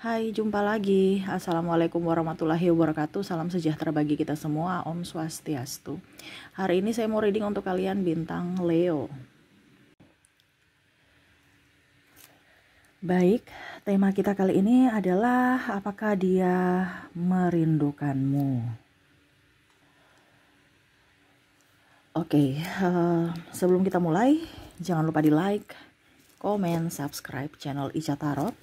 Hai, jumpa lagi. Assalamualaikum warahmatullahi wabarakatuh. Salam sejahtera bagi kita semua. Om Swastiastu. Hari ini saya mau reading untuk kalian bintang Leo. Baik, tema kita kali ini adalah apakah dia merindukanmu? Oke, sebelum kita mulai, jangan lupa di like, komen, subscribe channel Ica Tarot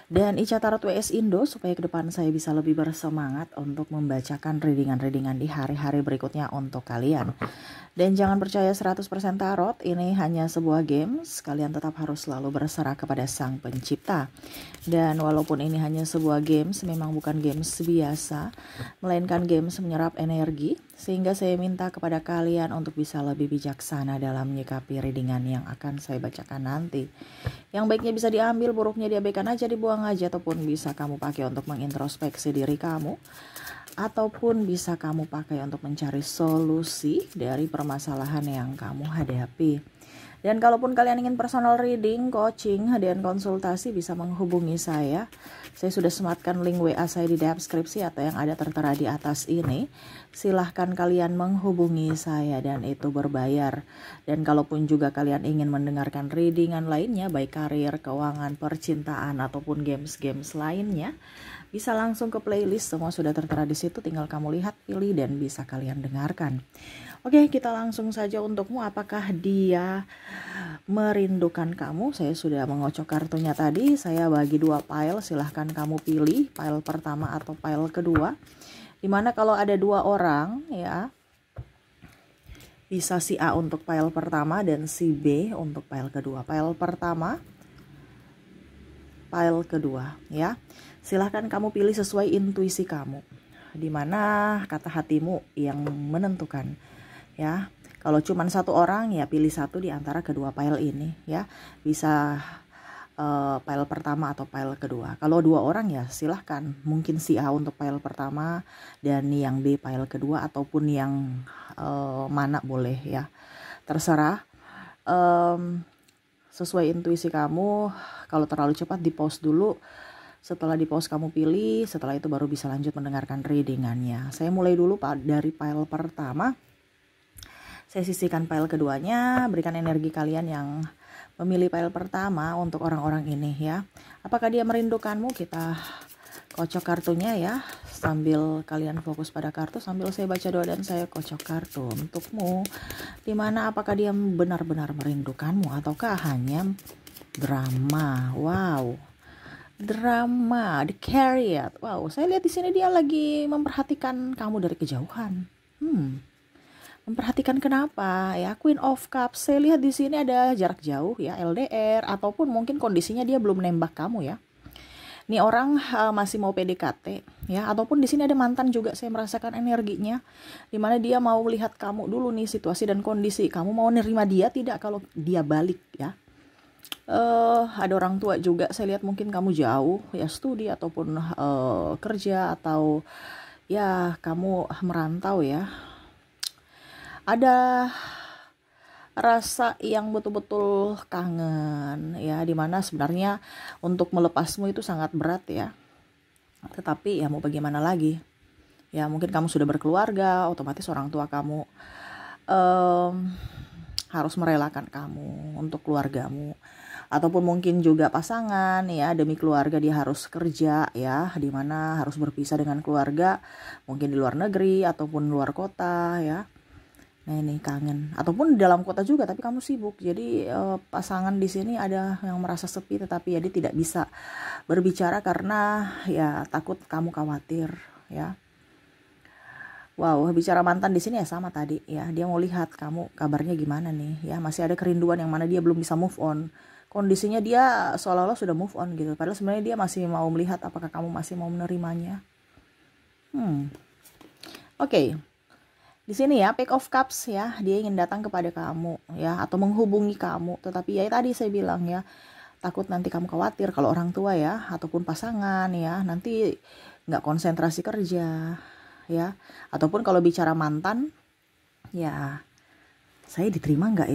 dan Ica Tarot WS Indo supaya ke depan saya bisa lebih bersemangat untuk membacakan readingan-readingan di hari-hari berikutnya untuk kalian. Dan jangan percaya 100% tarot, ini hanya sebuah games, kalian tetap harus selalu berserah kepada Sang Pencipta. Dan walaupun ini hanya sebuah games, memang bukan games biasa, melainkan games menyerap energi, sehingga saya minta kepada kalian untuk bisa lebih bijaksana dalam menyikapi readingan yang akan saya bacakan nanti. Yang baiknya bisa diambil, buruknya diabaikan aja, dibuang aja, ataupun bisa kamu pakai untuk mengintrospeksi diri kamu, ataupun bisa kamu pakai untuk mencari solusi dari permasalahan yang kamu hadapi. Dan kalaupun kalian ingin personal reading, coaching, dan konsultasi bisa menghubungi saya. Saya sudah sematkan link WA saya di deskripsi atau yang ada tertera di atas ini. Silahkan kalian menghubungi saya dan itu berbayar. Dan kalaupun juga kalian ingin mendengarkan readingan lainnya, baik karir, keuangan, percintaan, ataupun games-games lainnya, bisa langsung ke playlist, semua sudah tertera di situ, tinggal kamu lihat, pilih, dan bisa kalian dengarkan. Oke, kita langsung saja untukmu. Apakah dia merindukan kamu? Saya sudah mengocok kartunya tadi. Saya bagi dua pile, silahkan kamu pilih pile pertama atau pile kedua. Dimana kalau ada dua orang ya, bisa si A untuk pile pertama dan si B untuk pile kedua. Pile pertama, pile kedua ya. Silahkan kamu pilih sesuai intuisi kamu. Dimana kata hatimu yang menentukan. Ya, kalau cuma satu orang ya pilih satu di antara kedua pile ini ya, bisa pile pertama atau pile kedua. Kalau dua orang ya silahkan, mungkin si A untuk pile pertama dan yang B pile kedua, ataupun yang mana boleh ya, terserah. Sesuai intuisi kamu. Kalau terlalu cepat di pause dulu. Setelah di pause kamu pilih, setelah itu baru bisa lanjut mendengarkan readingannya. Saya mulai dulu dari pile pertama. Saya sisihkan pile keduanya, berikan energi kalian yang memilih pile pertama untuk orang-orang ini ya. Apakah dia merindukanmu? Kita kocok kartunya ya. Sambil kalian fokus pada kartu, sambil saya baca doa dan saya kocok kartu untukmu. Dimana apakah dia benar-benar merindukanmu ataukah hanya drama? Wow. Drama, the Chariot. Wow, saya lihat di sini dia lagi memperhatikan kamu dari kejauhan. Memperhatikan kenapa ya? Queen of Cups, saya lihat di sini ada jarak jauh ya, LDR, ataupun mungkin kondisinya dia belum nembak kamu ya. Nih orang masih mau PDKT ya, ataupun di sini ada mantan juga, saya merasakan energinya, dimana dia mau lihat kamu dulu nih situasi dan kondisi kamu mau nerima dia tidak kalau dia balik ya. Ada orang tua juga, saya lihat mungkin kamu jauh ya, studi ataupun kerja, atau ya kamu merantau ya. Ada rasa yang betul-betul kangen ya, dimana sebenarnya untuk melepasmu itu sangat berat ya, tetapi ya mau bagaimana lagi ya, mungkin kamu sudah berkeluarga, otomatis orang tua kamu harus merelakan kamu untuk keluargamu, ataupun mungkin juga pasangan ya, demi keluarga dia harus kerja ya, dimana harus berpisah dengan keluarga, mungkin di luar negeri ataupun luar kota ya. Nah ini kangen, ataupun di dalam kota juga tapi kamu sibuk. Jadi pasangan di sini ada yang merasa sepi, tetapi ya dia tidak bisa berbicara karena ya takut kamu khawatir ya. Wow, bicara mantan di sini ya sama tadi ya, dia mau lihat kamu kabarnya gimana nih ya, masih ada kerinduan yang mana dia belum bisa move on. Kondisinya dia seolah-olah sudah move on gitu, padahal sebenarnya dia masih mau melihat apakah kamu masih mau menerimanya. Oke. Di sini ya, Page of Cups ya, dia ingin datang kepada kamu ya, atau menghubungi kamu, tetapi ya tadi saya bilang ya, takut nanti kamu khawatir kalau orang tua ya, ataupun pasangan ya, nanti nggak konsentrasi kerja ya, ataupun kalau bicara mantan ya, saya diterima nggak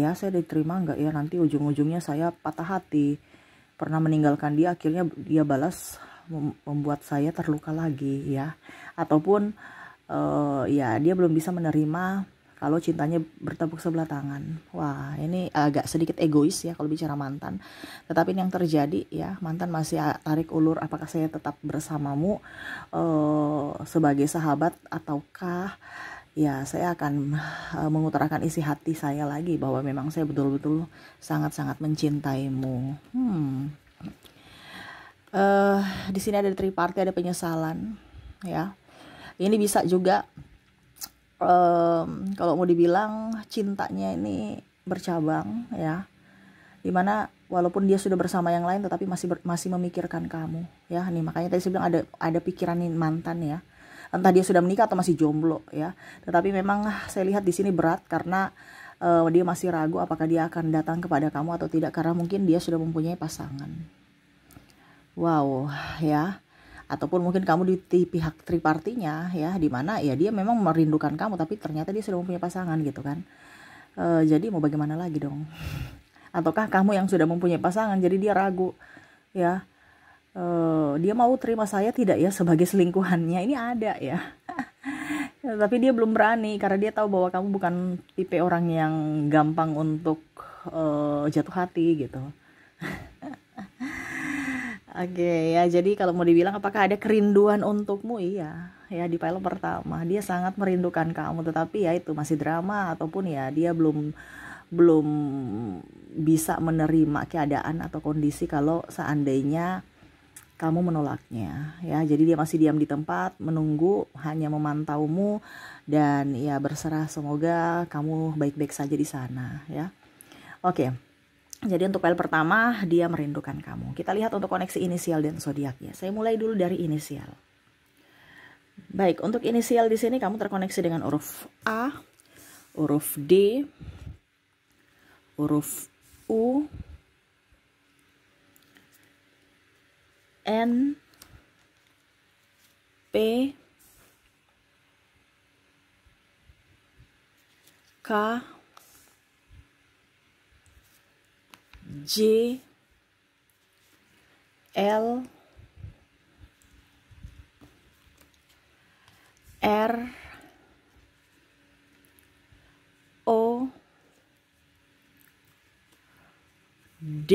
ya, nanti ujung-ujungnya saya patah hati, pernah meninggalkan dia, akhirnya dia balas membuat saya terluka lagi ya, ataupun ya dia belum bisa menerima kalau cintanya bertepuk sebelah tangan. Wah, ini agak sedikit egois ya kalau bicara mantan. Tetapi ini yang terjadi ya, mantan masih tarik ulur apakah saya tetap bersamamu sebagai sahabat, ataukah ya saya akan mengutarakan isi hati saya lagi bahwa memang saya betul-betul sangat-sangat mencintaimu. Di sini ada triparty, ada penyesalan ya. Ini bisa juga kalau mau dibilang cintanya ini bercabang ya, dimana walaupun dia sudah bersama yang lain tetapi masih memikirkan kamu ya. Nih makanya tadi saya bilang ada pikiran mantan ya, entah dia sudah menikah atau masih jomblo ya, tetapi memang saya lihat di sini berat karena dia masih ragu apakah dia akan datang kepada kamu atau tidak, karena mungkin dia sudah mempunyai pasangan. Wow ya, ataupun mungkin kamu di pihak tripartinya ya, dimana ya dia memang merindukan kamu tapi ternyata dia sudah mempunyai pasangan gitu kan. Jadi mau bagaimana lagi dong? Ataukah kamu yang sudah mempunyai pasangan jadi dia ragu ya, dia mau terima saya tidak ya sebagai selingkuhannya? Ini ada ya. Tapi dia belum berani karena dia tahu bahwa kamu bukan tipe orang yang gampang untuk jatuh hati gitu. Oke ya, jadi kalau mau dibilang apakah ada kerinduan untukmu? Iya ya, di pile pertama dia sangat merindukan kamu, tetapi ya itu masih drama, ataupun ya dia belum bisa menerima keadaan atau kondisi kalau seandainya kamu menolaknya ya. Jadi dia masih diam di tempat menunggu, hanya memantaumu dan ya berserah, semoga kamu baik-baik saja di sana ya. Oke. Jadi untuk file pertama dia merindukan kamu. Kita lihat untuk koneksi inisial dan zodiaknya. Saya mulai dulu dari inisial. Baik, untuk inisial di sini kamu terkoneksi dengan huruf A, huruf D, huruf U, N, P, K, J, L, R, O, D,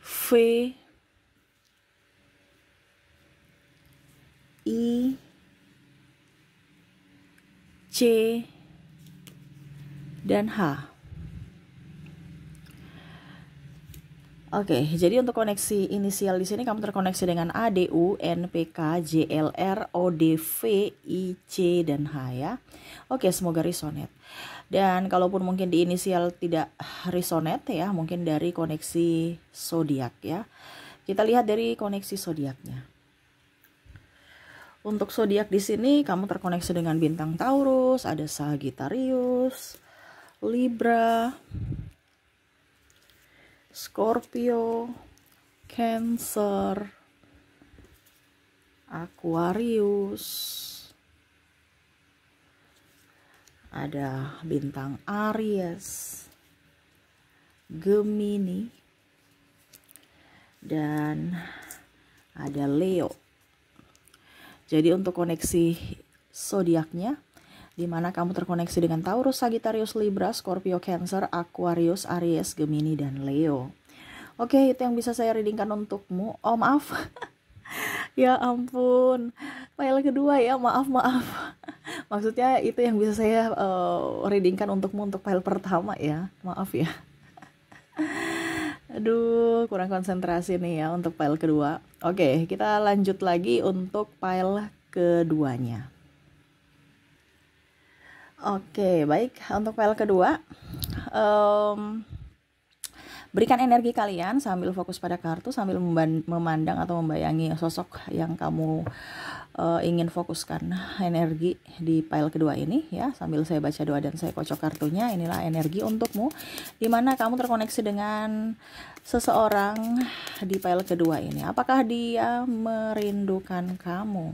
V, I, C, dan H. Oke, jadi untuk koneksi inisial di sini kamu terkoneksi dengan A, D, U, N, P, K, J, L, R, O, D, V, I, C, dan H ya. Oke, semoga resonate. Dan kalaupun mungkin di inisial tidak resonate ya, mungkin dari koneksi zodiak ya. Kita lihat dari koneksi zodiaknya. Untuk zodiak di sini kamu terkoneksi dengan bintang Taurus, ada Sagittarius, Libra, Scorpio, Cancer, Aquarius, ada bintang Aries, Gemini, dan ada Leo. Jadi untuk koneksi zodiaknya, di mana kamu terkoneksi dengan Taurus, Sagittarius, Libra, Scorpio, Cancer, Aquarius, Aries, Gemini, dan Leo. Oke, itu yang bisa saya readingkan untukmu. Oh maaf, ya ampun, file kedua ya, maaf. Maksudnya itu yang bisa saya readingkan untukmu untuk file pertama ya, maaf ya. Aduh, kurang konsentrasi nih ya untuk file kedua. Oke, kita lanjut lagi untuk file keduanya. Oke, baik. Untuk file kedua, berikan energi kalian sambil fokus pada kartu, sambil memandang atau membayangi sosok yang kamu ingin fokuskan energi di file kedua ini ya. Sambil saya baca doa dan saya kocok kartunya, inilah energi untukmu, dimana kamu terkoneksi dengan seseorang di file kedua ini. Apakah dia merindukan kamu?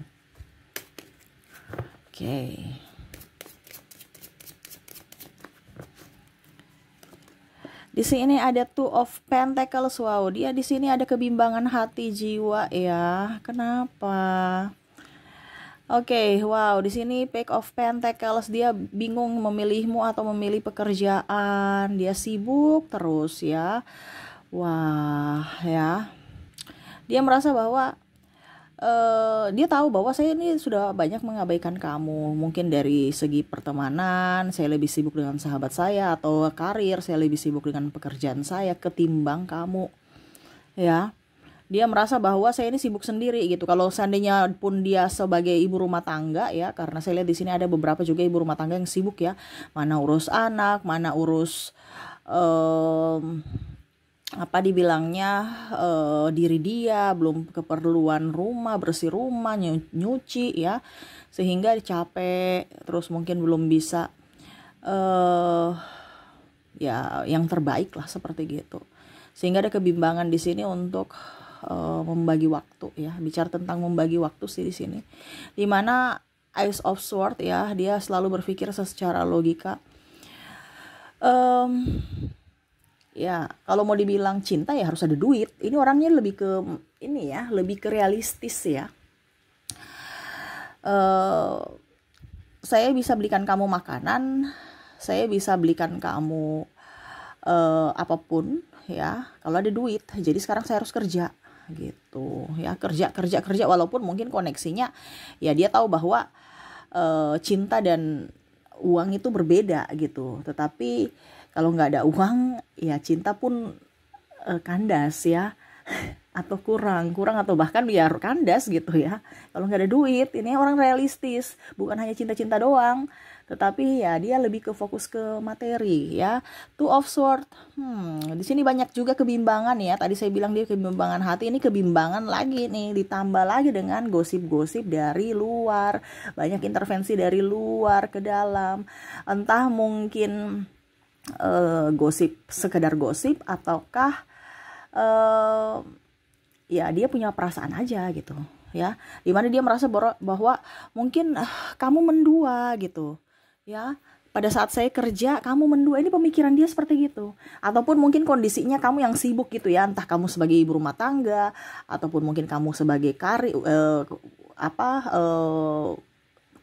Di sini ada Two of Pentacles. Wow, dia di sini ada kebimbangan hati jiwa ya. Kenapa? Oke, wow, di sini Page of Pentacles, dia bingung memilihmu atau memilih pekerjaan. Dia sibuk terus ya. Wah, ya. Dia merasa bahwa dia tahu bahwa saya ini sudah banyak mengabaikan kamu. Mungkin dari segi pertemanan, saya lebih sibuk dengan sahabat saya, atau karir, saya lebih sibuk dengan pekerjaan saya ketimbang kamu. Ya. Dia merasa bahwa saya ini sibuk sendiri gitu. Kalau seandainya pun dia sebagai ibu rumah tangga ya, karena saya lihat di sini ada beberapa juga ibu rumah tangga yang sibuk ya. Mana urus anak, mana urus apa dibilangnya diri dia, belum keperluan rumah, bersih rumah, nyuci ya, sehingga capek, terus mungkin belum bisa ya yang terbaik lah seperti gitu, sehingga ada kebimbangan di sini untuk membagi waktu ya. Bicara tentang membagi waktu sih di sini, dimana Ace of Swords ya, dia selalu berpikir secara logika. Ya, kalau mau dibilang cinta ya harus ada duit. Ini orangnya lebih ke ini ya, lebih ke realistis ya. Saya bisa belikan kamu makanan, saya bisa belikan kamu apapun ya, kalau ada duit. Jadi sekarang saya harus kerja gitu ya, kerja walaupun mungkin koneksinya ya, dia tahu bahwa cinta dan uang itu berbeda gitu. Tetapi kalau nggak ada uang ya cinta pun kandas ya, atau kurang atau bahkan biar kandas gitu ya kalau nggak ada duit. Ini orang realistis, bukan hanya cinta-cinta doang, tetapi ya dia lebih ke fokus ke materi ya. Two of Swords, di sini banyak juga kebimbangan ya. Tadi saya bilang dia kebimbangan hati, ini kebimbangan lagi nih, ditambah lagi dengan gosip-gosip dari luar, banyak intervensi dari luar ke dalam, entah mungkin gosip, sekedar gosip, ataukah ya dia punya perasaan aja gitu ya, dimana dia merasa bahwa mungkin kamu mendua gitu ya. Pada saat saya kerja kamu mendua, ini pemikiran dia seperti gitu. Ataupun mungkin kondisinya kamu yang sibuk gitu ya, entah kamu sebagai ibu rumah tangga, ataupun mungkin kamu sebagai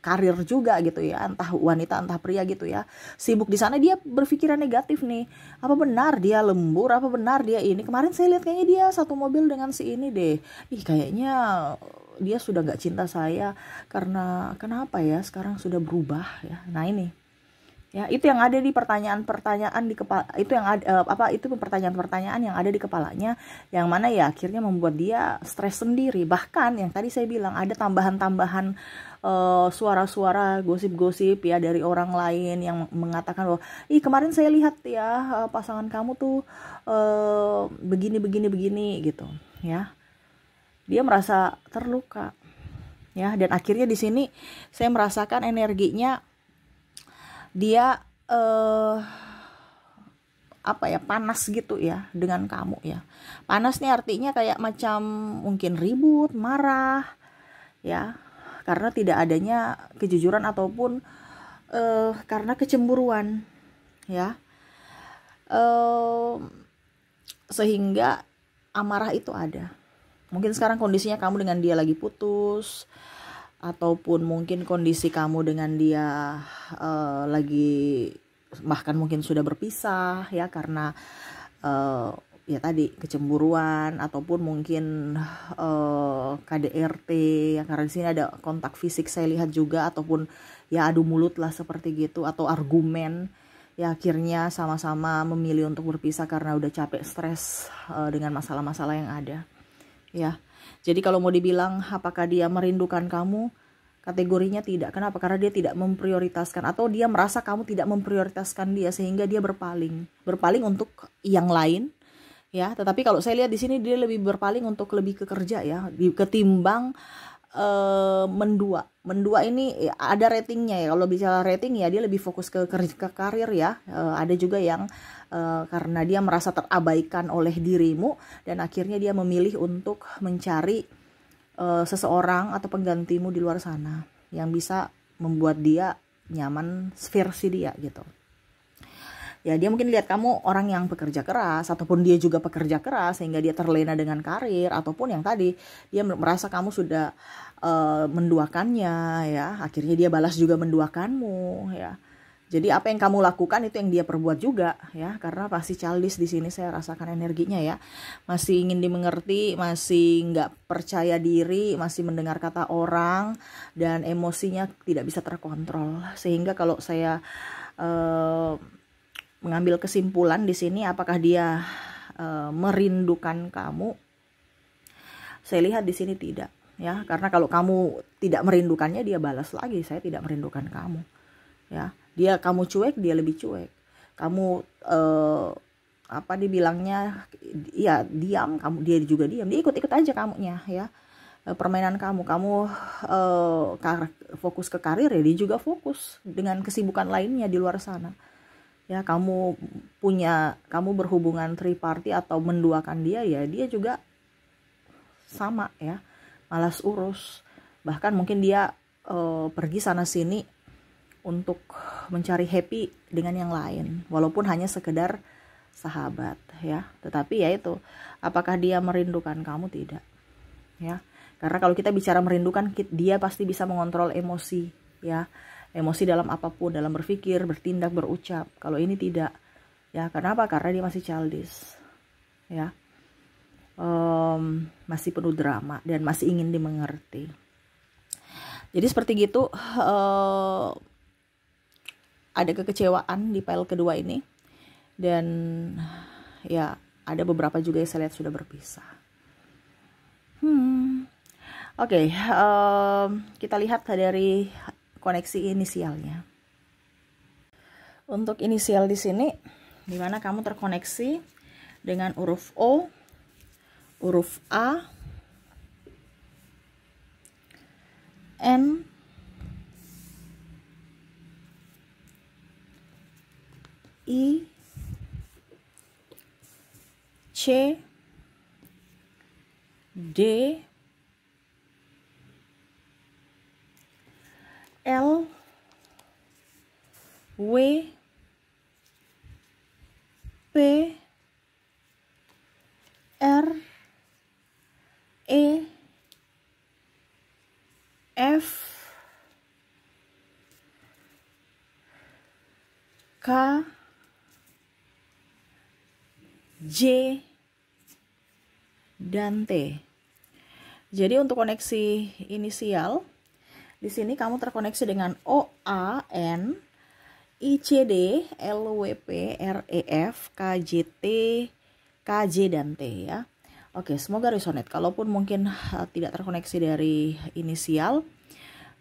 karir juga gitu ya, entah wanita entah pria gitu ya, sibuk di sana. Dia berpikiran negatif nih, apa benar dia lembur, apa benar dia ini. Kemarin saya lihat kayaknya dia satu mobil dengan si ini deh, kayaknya dia sudah nggak cinta saya, karena kenapa ya sekarang sudah berubah ya. Nah ini ya, itu yang ada di pertanyaan-pertanyaan di kepala, itu yang ada itu pertanyaan-pertanyaan yang ada di kepalanya, yang mana ya akhirnya membuat dia stres sendiri. Bahkan yang tadi saya bilang ada tambahan-tambahan suara-suara gosip-gosip ya dari orang lain yang mengatakan bahwa kemarin saya lihat ya pasangan kamu tuh begini gitu ya. Dia merasa terluka ya, dan akhirnya di sini saya merasakan energinya dia panas gitu ya dengan kamu ya. Panas nih artinya kayak macam mungkin ribut, marah ya, karena tidak adanya kejujuran ataupun karena kecemburuan ya, sehingga amarah itu ada. Mungkin sekarang kondisinya kamu dengan dia lagi putus, ataupun mungkin kondisi kamu dengan dia lagi bahkan mungkin sudah berpisah ya, karena ya tadi kecemburuan, ataupun mungkin KDRT ya, karena di sini ada kontak fisik saya lihat juga, ataupun ya adu mulut lah seperti gitu, atau argumen ya, akhirnya sama-sama memilih untuk berpisah karena udah capek, stres dengan masalah-masalah yang ada ya. Jadi kalau mau dibilang apakah dia merindukan kamu, kategorinya tidak. Kenapa? Karena dia tidak memprioritaskan, atau dia merasa kamu tidak memprioritaskan dia, sehingga dia berpaling untuk yang lain ya. Tetapi kalau saya lihat di sini dia lebih berpaling untuk lebih ke kerja ya, ketimbang mendua ini ada ratingnya ya. Kalau bicara rating ya, dia lebih fokus ke karir ya. Ada juga yang karena dia merasa terabaikan oleh dirimu, dan akhirnya dia memilih untuk mencari seseorang atau penggantimu di luar sana yang bisa membuat dia nyaman versi dia gitu. Ya dia mungkin lihat kamu orang yang pekerja keras, ataupun dia juga pekerja keras sehingga dia terlena dengan karir, ataupun yang tadi dia merasa kamu sudah menduakannya ya, akhirnya dia balas juga menduakanmu ya. Jadi apa yang kamu lakukan itu yang dia perbuat juga ya, karena pasti childish di sini saya rasakan energinya ya. Masih ingin dimengerti, masih nggak percaya diri, masih mendengar kata orang, dan emosinya tidak bisa terkontrol. Sehingga kalau saya mengambil kesimpulan di sini, apakah dia merindukan kamu? Saya lihat di sini tidak ya, karena kalau kamu tidak merindukannya, dia balas lagi, saya tidak merindukan kamu ya. Dia kamu cuek, dia lebih cuek. Kamu apa dibilangnya ya, diam, kamu dia juga diam. Dia ikut-ikut aja kamunya ya. Permainan kamu fokus ke karir ya, dia juga fokus dengan kesibukan lainnya di luar sana. Ya, kamu berhubungan triparty atau menduakan dia ya, dia juga sama ya, malas urus. Bahkan mungkin dia pergi sana sini untuk mencari happy dengan yang lain, walaupun hanya sekedar sahabat ya. Tetapi ya itu, apakah dia merindukan kamu? Tidak ya, karena kalau kita bicara merindukan, dia pasti bisa mengontrol emosi ya, emosi dalam apapun, dalam berpikir, bertindak, berucap. Kalau ini tidak ya. Kenapa? Karena dia masih childish ya, masih penuh drama dan masih ingin dimengerti. Jadi seperti gitu. Ada kekecewaan di file kedua ini, dan ya ada beberapa juga yang saya lihat sudah berpisah. Oke, kita lihat dari koneksi inisialnya. Untuk inisial di sini, dimana kamu terkoneksi dengan huruf O, huruf A, N, I, C, D, L, W, P, R, E, F, K, J, dan T. Jadi untuk koneksi inisial di sini kamu terkoneksi dengan O, A, N, I, C, D, L, W, P, R, E, F, K, J, T, K, J, dan T ya. Oke, semoga resonate. Kalaupun mungkin tidak terkoneksi dari inisial,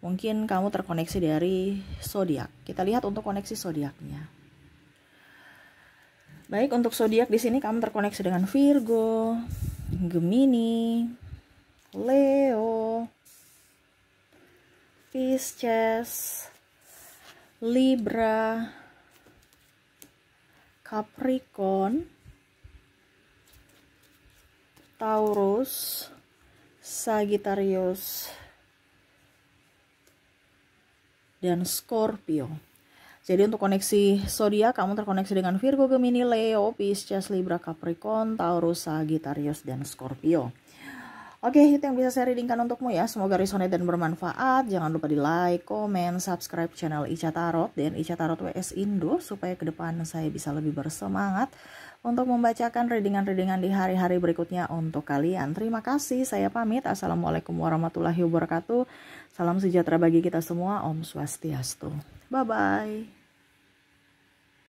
mungkin kamu terkoneksi dari zodiak. Kita lihat untuk koneksi zodiaknya. Baik, untuk zodiak di sini kamu terkoneksi dengan Virgo, Gemini, Leo, Pisces, Libra, Capricorn, Taurus, Sagittarius, dan Scorpio. Jadi untuk koneksi zodiak kamu terkoneksi dengan Virgo, Gemini, Leo, Pisces, Libra, Capricorn, Taurus, Sagittarius, dan Scorpio. Oke, itu yang bisa saya readingkan untukmu ya. Semoga resonate dan bermanfaat. Jangan lupa di like, komen, subscribe channel Ica Tarot dan Ica Tarot WS Indo, supaya ke depan saya bisa lebih bersemangat untuk membacakan readingan-readingan di hari-hari berikutnya untuk kalian. Terima kasih, saya pamit. Assalamualaikum warahmatullahi wabarakatuh. Salam sejahtera bagi kita semua. Om Swastiastu. Bye-bye.